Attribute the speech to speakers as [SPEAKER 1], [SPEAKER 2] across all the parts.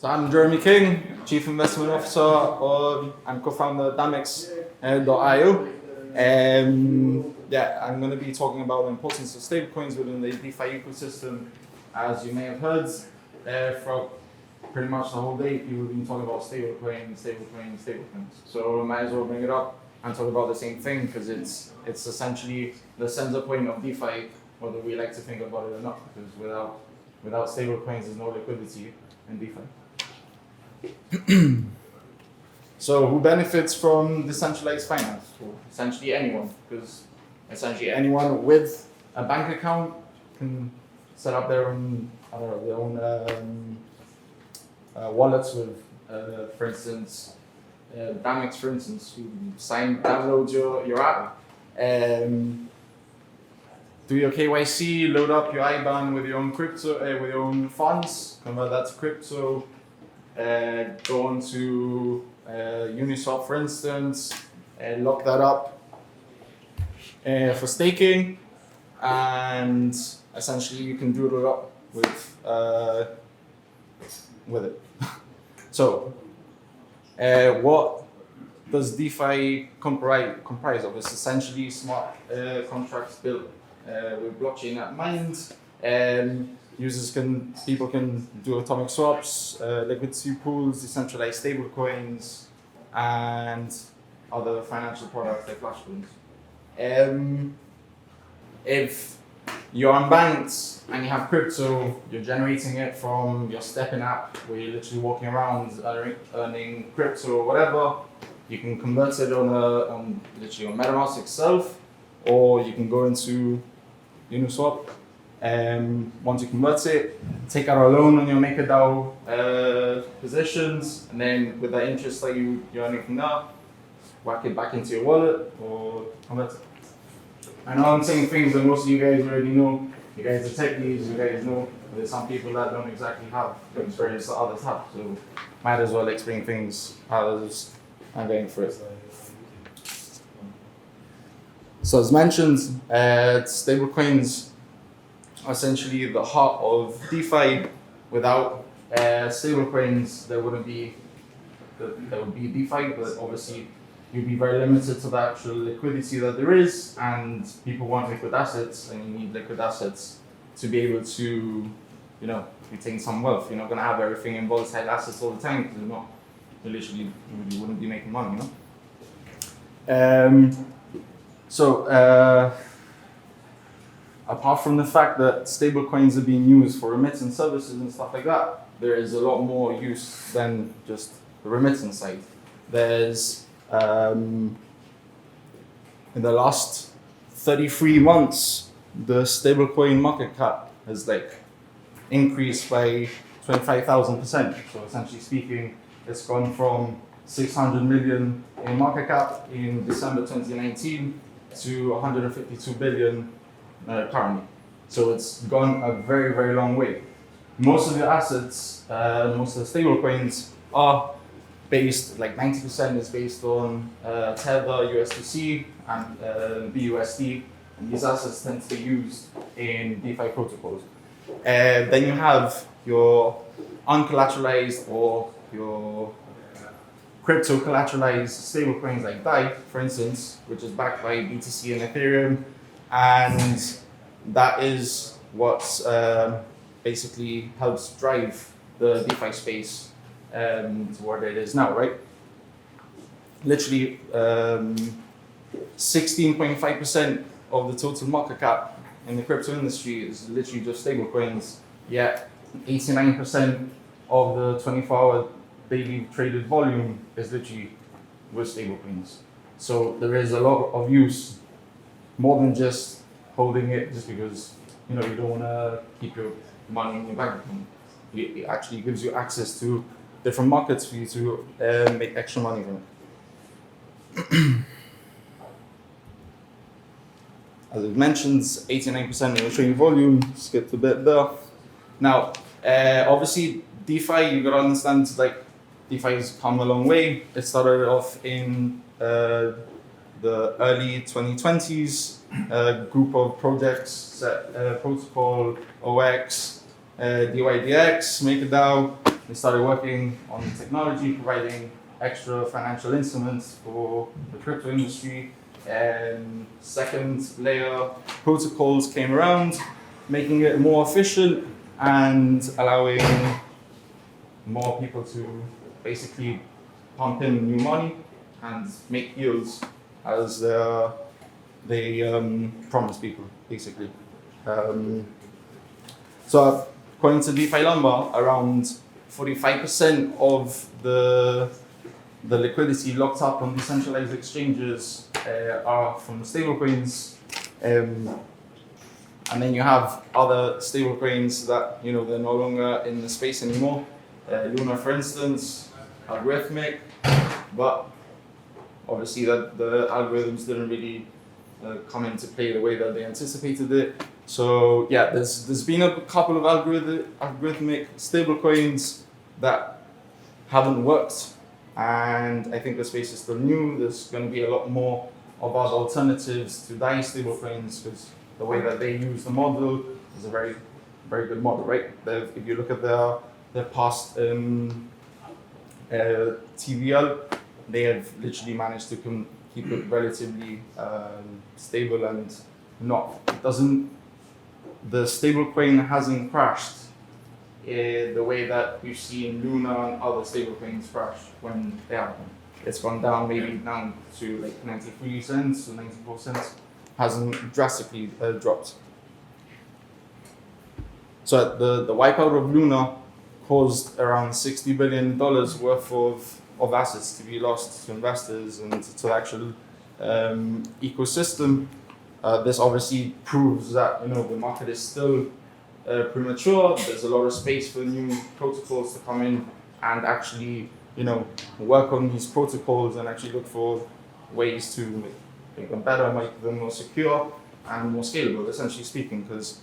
[SPEAKER 1] So I'm Jeremy King, Chief Investment Officer and co-founder of Damex.io. I'm going to be talking about the importance of stablecoins within the DeFi ecosystem. As you may have heard, for pretty much the whole day, people have been talking about stablecoins. So I might as well bring it up and talk about the same thing, because it's essentially the center point of DeFi, whether we like to think about it or not, because without stablecoins, there's no liquidity in DeFi. So who benefits from decentralized finance? Well, essentially anyone, because essentially anyone with a bank account can set up their own, wallets with, for instance, Damex, for instance, you download your app, do your KYC, load up your IBAN with your own crypto, with your own funds, convert that to crypto. Go on to Uniswap, for instance, lock that up for staking, and essentially you can do it up with it. So, what does DeFi comprise of? It's essentially smart contracts built with blockchain at mind. People can do atomic swaps, liquidity pools, decentralized stablecoins, and other financial products like flash loans. If you're unbanked and you have crypto, you're generating it from your Stepping app, where you're literally walking around earning crypto or whatever. You can convert it on literally on MetaMask itself, or you can go into Uniswap. Once you convert it, take out a loan on your MakerDAO positions, and then with that interest that you're earning from that, whack it back into your wallet or convert it. I know I'm saying things that most of you guys already know. You guys are techies, you guys know. There's some people that don't exactly have the experience that others have, so might as well explain things as I'm going through it. So as mentioned, stablecoins essentially the heart of DeFi. Without stablecoins, there would be DeFi, but obviously you'd be very limited to the actual liquidity that there is, and people want liquid assets, and you need liquid assets to be able to, retain some wealth. You're not going to have everything in volatile assets all the time, because you really wouldn't be making money, Apart from the fact that stablecoins are being used for remittance services and stuff like that, there is a lot more use than just the remittance side. There's, in the last 33 months, the stablecoin market cap has increased by 25,000%. So essentially speaking, it's gone from 600 million in market cap in December 2019 to 152 billion currently. So it's gone a very, very long way. Most of the assets, most of the stablecoins are based, 90% is based on Tether, USDC, and BUSD. And these assets tend to be used in DeFi protocols. Then you have your uncollateralized or your crypto collateralized stablecoins like DAI, for instance, which is backed by BTC and Ethereum. And that is what basically helps drive the DeFi space to where it is now, right? Literally, 16.5% of the total market cap in the crypto industry is literally just stablecoins, yet 89% of the 24-hour daily traded volume is literally with stablecoins. So there is a lot of use, more than just holding it just because you don't want to keep your money in your bank account. It actually gives you access to different markets for you to make extra money from it. As I've mentioned, 89% of the trading volume, skipped a bit there. Now, obviously, DeFi, you gotta understand, DeFi has come a long way. It started off in the early 2020s, a group of projects, protocol, OX, DYDX, MakerDAO, they started working on technology, providing extra financial instruments for the crypto industry. And second layer protocols came around, making it more efficient and allowing more people to basically pump in new money and make yields as they promise people, basically. So according to DeFi Lumber, around 45% of the liquidity locked up on decentralized exchanges are from stablecoins. And then you have other stablecoins that, you know, they're no longer in the space anymore. Luna, for instance, algorithmic, but obviously that the algorithms didn't really come into play the way that they anticipated it. So yeah, there's been a couple of algorithmic stablecoins that haven't worked, and I think the space is still new. There's going to be a lot more of other alternatives to DAI stablecoins because the way that they use the model is a very, very good model, right? If you look at their past TVL, they have literally managed to keep it relatively stable and the stablecoin hasn't crashed the way that we've seen Luna and other stablecoins crash when they happen. It's gone down maybe down to like 93 cents or 94 cents, hasn't drastically dropped. So the wipeout of Luna caused around $60 billion worth of assets to be lost to investors and to the actual ecosystem. This obviously proves that, you know, the market is still premature. There's a lot of space for new protocols to come in and actually, you know, work on these protocols and actually look for ways to make them better, make them more secure and more scalable, essentially speaking, because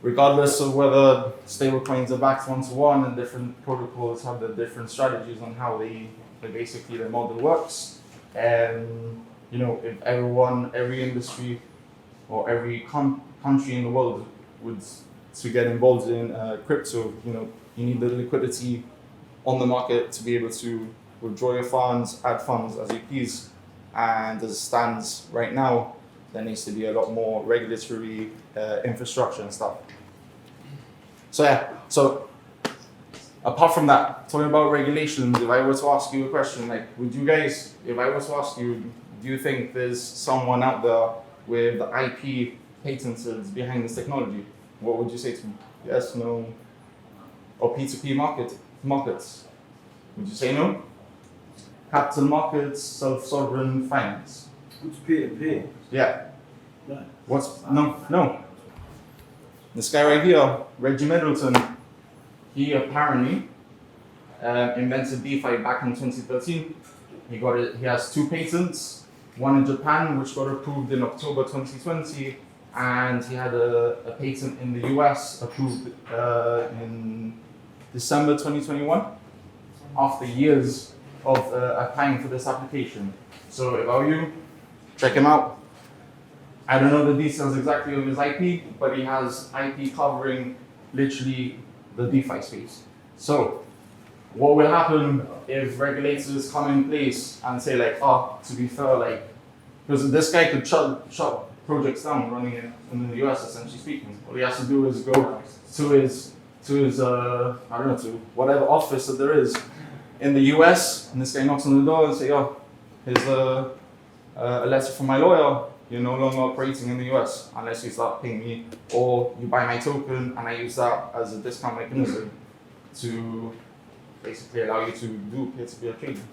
[SPEAKER 1] regardless of whether stablecoins are backed one-to-one and different protocols have their different strategies on how they basically their model works, and you know, if every industry or every country in the world would to get involved in crypto, you know, you need the liquidity on the market to be able to withdraw your funds, add funds as you please. And as it stands right now, there needs to be a lot more regulatory infrastructure and stuff. So yeah, so apart from that, talking about regulations, if I were to ask you a question, like, if I were to ask you, do you think there's someone out there with the IP patented behind this technology? What would you say to me? Yes, no, or P2P markets? Would you say no? Capital markets, self-sovereign finance.
[SPEAKER 2] What's P2P?
[SPEAKER 1] Yeah.
[SPEAKER 2] No.
[SPEAKER 1] What's no? This guy right here, Reggie Middleton, he apparently invented DeFi back in 2013. He has 2 patents, one in Japan, which got approved in October 2020, and he had a patent in the US approved in December 2021, after years of applying for this application. So if I were you, check him out. I don't know the details exactly of his IP, but he has IP covering literally the DeFi space. So what will happen if regulators come in place and say like, to be fair, like, because this guy could shut projects down running in the US, essentially speaking. All he has to do is go to his I don't know, to whatever office that there is in the US, and this guy knocks on the door and say, here's a letter from my lawyer. You're no longer operating in the US unless you start paying me, or you buy my token and I use that as a discount mechanism to basically allow you to do peer-to-peer trading.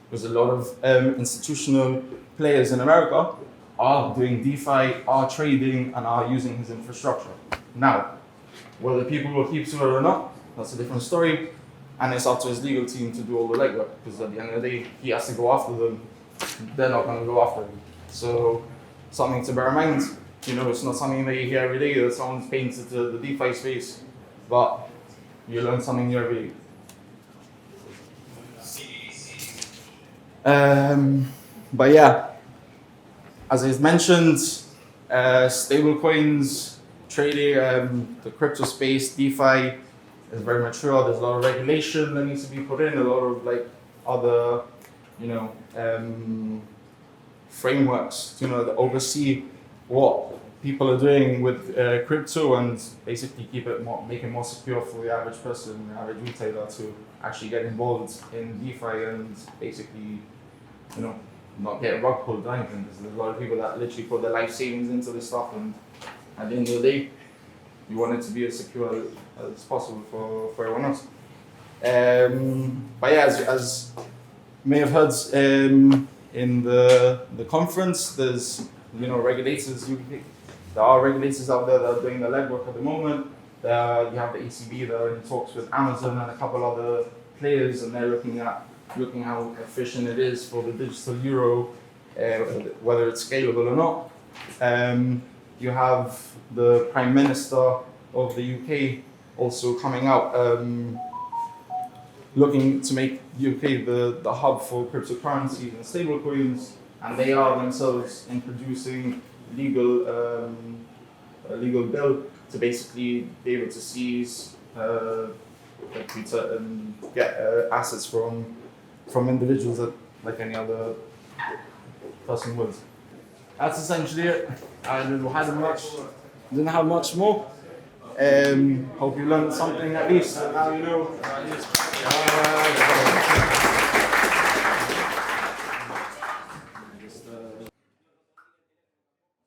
[SPEAKER 1] Because a lot of institutional players in America are doing DeFi, are trading, and are using his infrastructure. Now, whether people will keep to it or not, that's a different story, and it's up to his legal team to do all the legwork, because at the end of the day, he has to go after them. They're not going to go after him. So, something to bear in mind. You know, it's not something that you hear every day that someone's painted the DeFi space, but you learn something new every day. But yeah, as I've mentioned, stablecoins, trading, the crypto space, DeFi, is very mature. There's a lot of regulation that needs to be put in, a lot of like other, frameworks, to oversee what people are doing with crypto and basically make it more secure for the average person, the average retailer to actually get involved in DeFi and basically, not get rug pulled or anything. Because there's a lot of people that literally put their life savings into this stuff, and at the end of the day, you want it to be as secure as possible for everyone else. But yeah, as you may have heard in the conference, there's regulators. There are regulators out there that are doing the legwork at the moment. You have the ECB that are in talks with Amazon and a couple other players, and they're looking how efficient it is for the digital euro, whether it's scalable or not. You have the Prime Minister of the UK also coming out, looking to make the UK the hub for cryptocurrencies and stablecoins, and they are themselves introducing a legal bill to basically be able to seize and get assets from individuals that, like any other person would. That's essentially it. I didn't have much more. Hope you learned something at least. Now you know.